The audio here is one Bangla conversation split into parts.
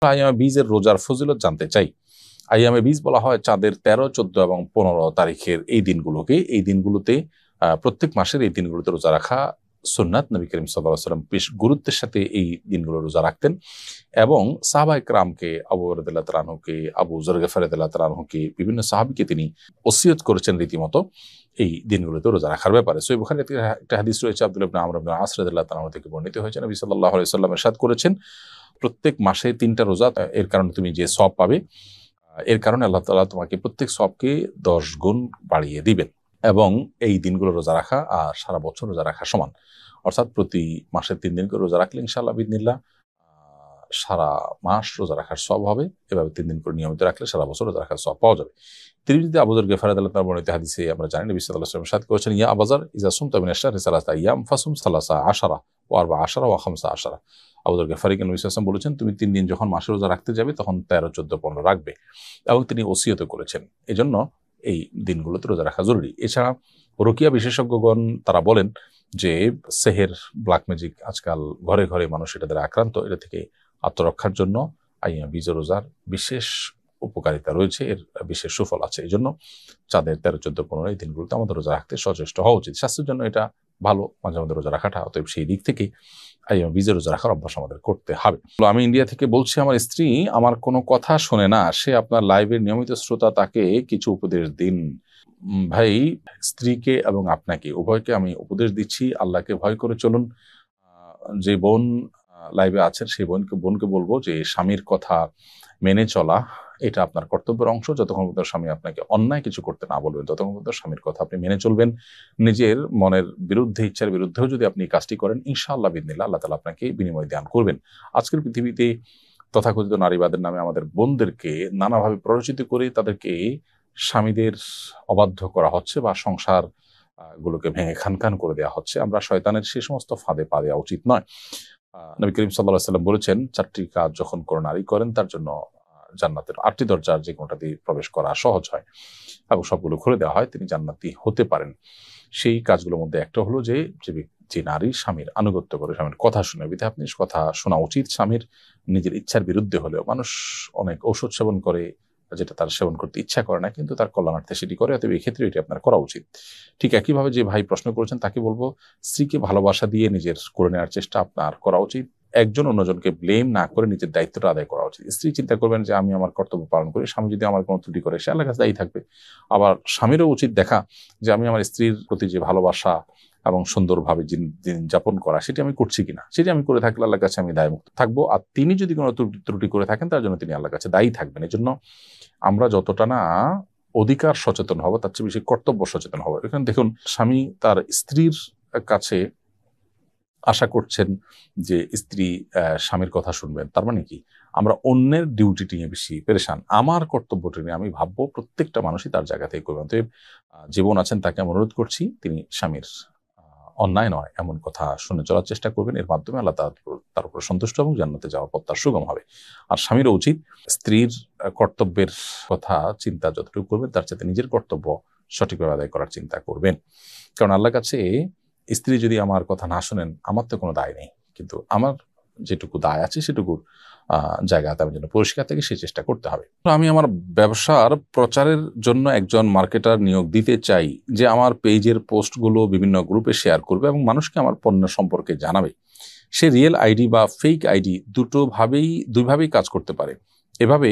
আইয়ামে বীজের রোজার ফজিলত জানতে চাই। আইয়ামে বীজ বলা হয় চাঁদের 13, 14 এবং 15 তারিখের এই দিনগুলোকে। এই দিনগুলোতে প্রত্যেক মাসের এই দিনগুলোতে রোজা রাখা সুন্নাত। নবী করিম সাল্লাল্লাহু আলাইহি ওয়াসাল্লাম বেশ গুরুত্বের সাথে এই দিনগুলো রোজা রাখতেন এবং সাহাবায়ে কেরামকে, আবু হুরায়রা রাদিয়াল্লাহু তাআলা আনহুকে, আবু যর গিফারি রাদিয়াল্লাহু তাআলা আনহুকে, বিভিন্ন সাহাবীকে তিনি ওসিয়ত করেছেন রীতিমতো এই দিনগুলোতে রোজা রাখার ব্যাপারে। সহিহ বুখারীতে একটা হাদিস রয়েছে, আব্দুল্লাহ ইবনে আমর ইবনে আস রাদিয়াল্লাহু তাআলা আনহু থেকে বর্ণিত হয়েছে, নবী সাল্লাল্লাহু আলাইহি ওয়াসাল্লাম ইরশাদ করেছেন, প্রত্যেক মাসে 3টা রোজা, এর কারণে তুমি যে সওয়াব পাবে, এর কারণে আল্লাহ তাআলা তোমাকে প্রত্যেক সওয়াবকে 10 গুণ বাড়িয়ে দিবেন। এবং এই দিনগুলো রোজা রাখা আর সারা বছর রোজা রাখা সমান। অর্থাৎ প্রতি মাসে 3 দিন করে রোজা রাখলে ইনশাআল্লাহ বিইذনিল্লাহ সারা মাস রোজা রাখার সওয়াব হবে। এভাবে 3 দিন করে নিয়মিত রাখলে সারা বছর রোজা রাখার সওয়াব পাওয়া যাবে। তিরমিজিতে আবু যর গিফারি রাদিয়াল্লাহু তাআলা বর্ণিত হাদিসে আমরা জানি, নবী সাল্লাল্লাহু আলাইহি ওয়াসাল্লাম ইরশাদ করেছেন, ইয়া আবু যর ইযা সুমতা মিনাশ শাহরি সালাসা আইয়াম ফাসুম সালাসা আশারা ওয়া আরবা আশারা ওয়া খামসা আশারা। আবু যর গিফারিকে নবী সাল্লাল্লাহু আলাইহি ওয়াসাল্লাম বলেছেন, তুমি 3 দিন যখন মাসে রোজা রাখতে যাবে তখন 13, 14, 15 রাখবে। এবং তিনি ওসিয়ত করেছেন। এজন্য এই দিনগুলোতে রোজা রাখা জরুরি। এছাড়া রুকিয়া বিশেষজ্ঞগণ তারা বলেন যে সেহের, ব্ল্যাক ম্যাজিক আজকাল ঘরে ঘরে মানুষ এটা দ্বারা আক্রান্ত। এটা থেকে আত্মরক্ষার জন্য আইয়ামে বীজ রোজার বিশেষ উপকারিতা রয়েছে, এর বিশেষ সুফল আছে। এই জন্য চাঁদের 13, 14, 15 এই দিনগুলোতে আমাদের রোজা রাখতে সচেষ্ট হওয়া উচিত। স্বাস্থ্যের জন্য এটা ভালো মাঝে মধ্যে রোজা রাখাটা। অতএব সেই দিক থেকে আইয়ামে বীজ রোজা রাখার অভ্যাস আমাদের করতে হবে। আমি ইন্ডিয়া থেকে বলছি, আমার স্ত্রী আমার কোনো কথা শোনে না, সে আপনার লাইভের নিয়মিত শ্রোতা, তাকে কিছু উপদেশ দিন। ভাই, স্ত্রীকে এবং আপনাকে উভয়কে আমি উপদেশ দিচ্ছি, আল্লাহকে ভয় করে চলুন। যে বোন লাইভে আছেন সেই বোনকে বলবো যে স্বামীর কথা মেনে চলা এটা আপনার কর্তব্যের অংশ। যতক্ষণ পর্যন্ত স্বামী আপনাকে অন্যায় কিছু করতে না বলবেন ততক্ষণ পর্যন্ত স্বামীর কথা আপনি মেনে চলবেন। নিজের মনের বিরুদ্ধে, ইচ্ছার বিরুদ্ধেও যদি আপনি কাজটি করেন, ইনশাআল্লাহ বিইذনিল্লাহ আল্লাহ তাআলা আপনাকে বিনিময় দান করবেন। আজকের পৃথিবীতে তথাকথিত নারীবাদের নামে আমাদের বোনদেরকে নানাভাবে প্ররোচিত করে তাদেরকে স্বামীদের অবাধ্য করা হচ্ছে বা সংসার গুলোকে ভেঙে খানখান করে দেওয়া হচ্ছে। আমরা শয়তানের সে সমস্ত ফাঁদে পা দেওয়া উচিত নয়। নবী করিম সাল্লাল্লাহু আলাইহি ওয়াসাল্লাম বলেছেন, 4টি কাজ যখন কোনো নারী করেন তার জন্য জান্নাতের 8টি দরজার যে কোনোটা দিয়ে প্রবেশ করা সহজ হয় এবং সবগুলো খুলে দেওয়া হয়, তিনি জান্নাতি হতে পারেন। সেই কাজগুলোর মধ্যে একটা হলো যে নারী স্বামীর আনুগত্য করে, স্বামীর কথা শুনে। বিধায় আপনি কথা শোনা উচিত স্বামীর, নিজের ইচ্ছার বিরুদ্ধে হলেও। মানুষ অনেক ঔষধ সেবন করে যেটা তার সেবন করতে ইচ্ছা করে না, কিন্তু তার কল্যাণার্থে সেটি করে। অতএব এই ক্ষেত্রে এটি আপনার করা উচিত। ঠিক একইভাবে যে ভাই প্রশ্ন করেছেন তাকে বলবো, স্ত্রীকে ভালোবাসা দিয়ে নিজের করে নেওয়ার চেষ্টা আপনার করা উচিত। একজন অন্যজনকে ব্লেম না করে নিজের দায়িত্বটা আদায় করা উচিত। স্ত্রী চিন্তা করবেন যে আমি আমার কর্তব্য পালন করি, স্বামী যদি আমার কোনো ত্রুটি করে সে আল্লাহর কাছে দায়ী থাকবে। আবার স্বামীরও উচিত দেখা যে আমি আমার স্ত্রীর প্রতি যে ভালোবাসা এবং সুন্দরভাবে দিন যাপন করা সেটি আমি করছি কিনা। সেটি আমি করে থাকলে আল্লাহর কাছে আমি দায়মুক্ত থাকবো। আর তিনি যদি কোনো ত্রুটি করে থাকেন তার জন্য তিনি আল্লাহর কাছে দায়ী থাকবেন। এই জন্য আমরা যতটা না অধিকার সচেতন হব তার চেয়ে বেশি কর্তব্য সচেতন হব। এখানে দেখুন, স্বামী তার স্ত্রীর কাছে আশা করছেন যে স্ত্রী স্বামীর কথা শুনবেন। তার মানে কি, আমরা অন্যের ডিউটিটি নিয়ে বেশি পেরেশান। আমার কর্তব্যটি নিয়ে আমি ভাববো প্রত্যেকটা মানুষই তার জায়গা থেকে করবেন। তো জীবন আছেন তাকে আমি অনুরোধ করছি, তিনি স্বামীর অন্যায় নয় এমন কথা শুনে চলার চেষ্টা করবেন। এর মাধ্যমে আল্লাহ তার উপর সন্তুষ্ট এবং জান্নাতে যাওয়ার পথ তার সুগম হবে। আর স্বামীরও উচিত স্ত্রীর কর্তব্যের কথা চিন্তা যতটুকু করবেন তার সাথে নিজের কর্তব্য সঠিকভাবে আদায় করার চিন্তা করবেন। কারণ আল্লাহর কাছে স্ত্রী যদি আমার কথা না শোনেন, আমার তো কোনো দায় নেই, কিন্তু আমার যেটুকু দায় আছে সেটুকুর জায়গাতে আমি যেন পরিষ্কার থেকে সেই চেষ্টা করতে হবে। আমি আমার ব্যবসার প্রচারের জন্য একজন মার্কেটার নিয়োগ দিতে চাই, যে আমার পেজের পোস্টগুলো বিভিন্ন গ্রুপে শেয়ার করবে এবং মানুষকে আমার পণ্য সম্পর্কে জানাবে। সে রিয়েল আইডি বা ফেক আইডি দুইভাবেই কাজ করতে পারে। এভাবে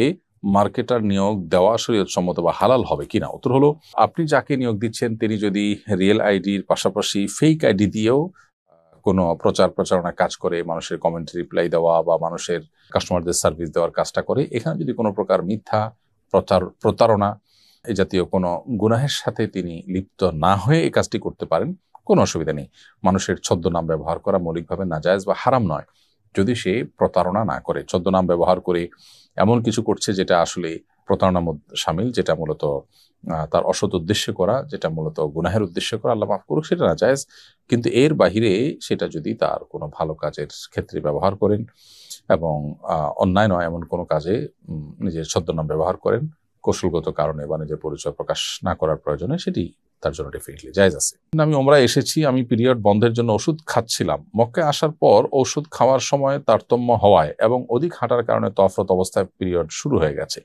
মার্কেটার নিয়োগ দেওয়া শরীয়তসম্মত বা হালাল হবে কিনা? উত্তর হলো, আপনি যাকে নিয়োগ দিচ্ছেন তিনি যদি রিয়েল আইডির পাশাপাশি ফেক আইডি দিয়েও কোনো প্রচারণা কাজ করে, মানুষের কমেন্ট রিপ্লাই দেওয়া বা মানুষের কাস্টমারদের সার্ভিস দেওয়ার কাজটা করে, এখানে যদি কোনো প্রকার মিথ্যা প্রতারণা এই জাতীয় কোনো গুনাহের সাথে তিনি লিপ্ত না হয়ে এই কাজটি করতে পারেন, কোনো অসুবিধা নেই। মানুষের ছদ্মনাম ব্যবহার করা মৌলিকভাবে নাজায়েজ বা হারাম নয়, যদি সে প্রতারণা না করে। ছদ্মনাম ব্যবহার করে এমন কিছু করছে যেটা আসলে প্রতারণার মধ্যে শামিল, যেটা মূলত তার অসৎ উদ্দেশ্যে করা, যেটা মূলত গুনাহের উদ্দেশ্যে করা, আল্লাহ মাফ করুক, সেটা নাজায়েজ। কিন্তু এর বাহিরে সেটা যদি তার কোনো ভালো কাজের ক্ষেত্রে ব্যবহার করেন এবং অন্যায় নয় এমন কোনো কাজে নিজের ছদ্মনাম ব্যবহার করেন কৌশলগত কারণে বা নিজের পরিচয় প্রকাশ না করার প্রয়োজনে, সেটি তার জন্য ডেফিনেটলি জায়েজ আছে। আমি ওমরায় এসেছি, আমি পিরিয়ড বন্ধের জন্য ওষুধ খাচ্ছিলাম। মক্কায় আসার পর ওষুধ খাওয়ার সময় তারতম্য হওয়ায় এবং অধিক হাঁটার কারণে তফরত অবস্থায় পিরিয়ড শুরু হয়ে গেছে।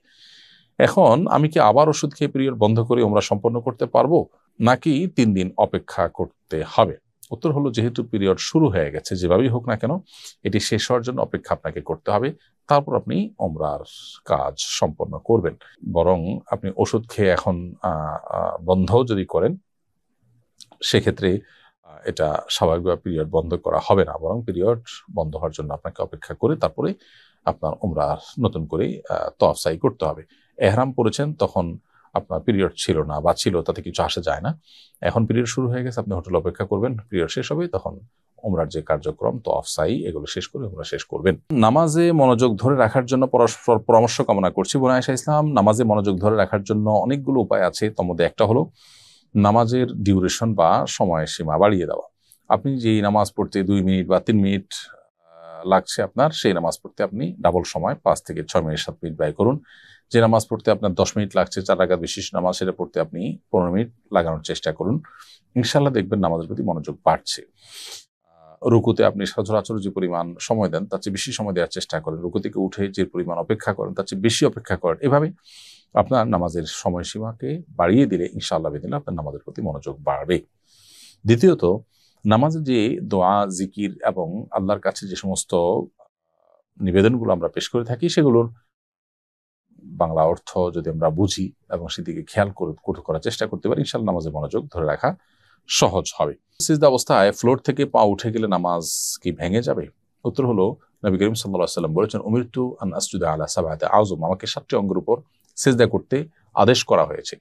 এখন আমি কি আবার ওষুধ খেয়ে পিরিয়ড বন্ধ করে ওমরা সম্পন্ন করতে পারবো, নাকি 3 দিন অপেক্ষা করতে হবে? উত্তর হলো, যেহেতু পিরিয়ড শুরু হয়ে গেছে, যেভাবেই হোক না কেন এটি শেষ হওয়ার জন্য অপেক্ষা আপনাকে করতে হবে, তারপর আপনি ওমরার কাজ সম্পন্ন করবেন। বরং আপনি ওষুধ খেয়ে এখন বন্ধ যদি করেন, সেক্ষেত্রে এটা স্বাভাবিকভাবে পিরিয়ড বন্ধ করা হবে না, বরং পিরিয়ড বন্ধ হওয়ার জন্য আপনাকে অপেক্ষা করে তারপরে আপনার ওমরা নতুন করে তওয়াফ সাই করতে হবে। এহরাম পরেছেন, তখন আপনার পিরিয়ড ছিল না বা ছিল, তাতে কিছু আসে যায় না। এখন পিরিয়ড শুরু হয়ে গেছে, আপনি হোটেলে অপেক্ষা করবেন, পিরিয়ড শেষ হবে, তখন ওমরার যে কার্যক্রম তওয়াফ সাই এগুলো শেষ করে ওমরা শেষ করবেন। নামাজে মনোযোগ ধরে রাখার জন্য পরস্পর পরামর্শ কামনা করছি। বোন আয়েশা ইসলাম, নামাজে মনোযোগ ধরে রাখার জন্য অনেকগুলো উপায় আছে। তার মধ্যে একটা হলো নামাজের ডিউরেশন বা সময়সীমা বাড়িয়ে দেওয়া। আপনি যেই নামাজ পড়তে 2 মিনিট বা 3 মিনিট লাগছে আপনার, সেই নামাজ পড়তে আপনি ডাবল সময় 5 থেকে 6 মিনিট 7 মিনিট ব্যয় করুন। যে নামাজ পড়তে আপনার 10 মিনিট লাগছে 4 রাকাত বিশিষ্ট নামাজ, সেটা পড়তে আপনি 15 মিনিট লাগানোর চেষ্টা করুন। ইনশাআল্লাহ দেখবেন নামাজের প্রতি মনোযোগ বাড়ছে। রুকুতে আপনি সচরাচর যে পরিমাণ সময় দেন তার চেয়ে বেশি সময় দেওয়ার চেষ্টা করেন। রুকু থেকে উঠে যে পরিমাণ অপেক্ষা করেন তার চেয়ে বেশি অপেক্ষা করেন। এভাবে আপনার নামাজের সময়সীমাকে বাড়িয়ে দিলে ইনশাআল্লাহ বিদিনিল্লাহ আপনার নামাজের প্রতি মনোযোগ বাড়বে। দ্বিতীয়ত, নামাজে যে দোয়া, জিকির এবং আল্লাহর কাছে যে সমস্ত নিবেদনগুলো আমরা পেশ করে থাকি, সেগুলোর বাংলা অর্থ যদি আমরা বুঝি এবং সেদিকে খেয়াল করার চেষ্টা করতে পারি, ইনশাআল্লাহ নামাজে মনোযোগ ধরে রাখা সহজ হবে। সিজদা অবস্থায় ফ্লোর থেকে পা উঠে গেলে নামাজ কি ভেঙে যাবে? উত্তর হলো, নবী করিম সাল্লাল্লাহু আলাইহি ওয়াসাল্লাম বলেছেন, উমিরতু আন আসজুদা আলা সাবআতি আযম, আমাকে 7টি অঙ্গের উপর সিজদা করতে আদেশ করা হয়েছে।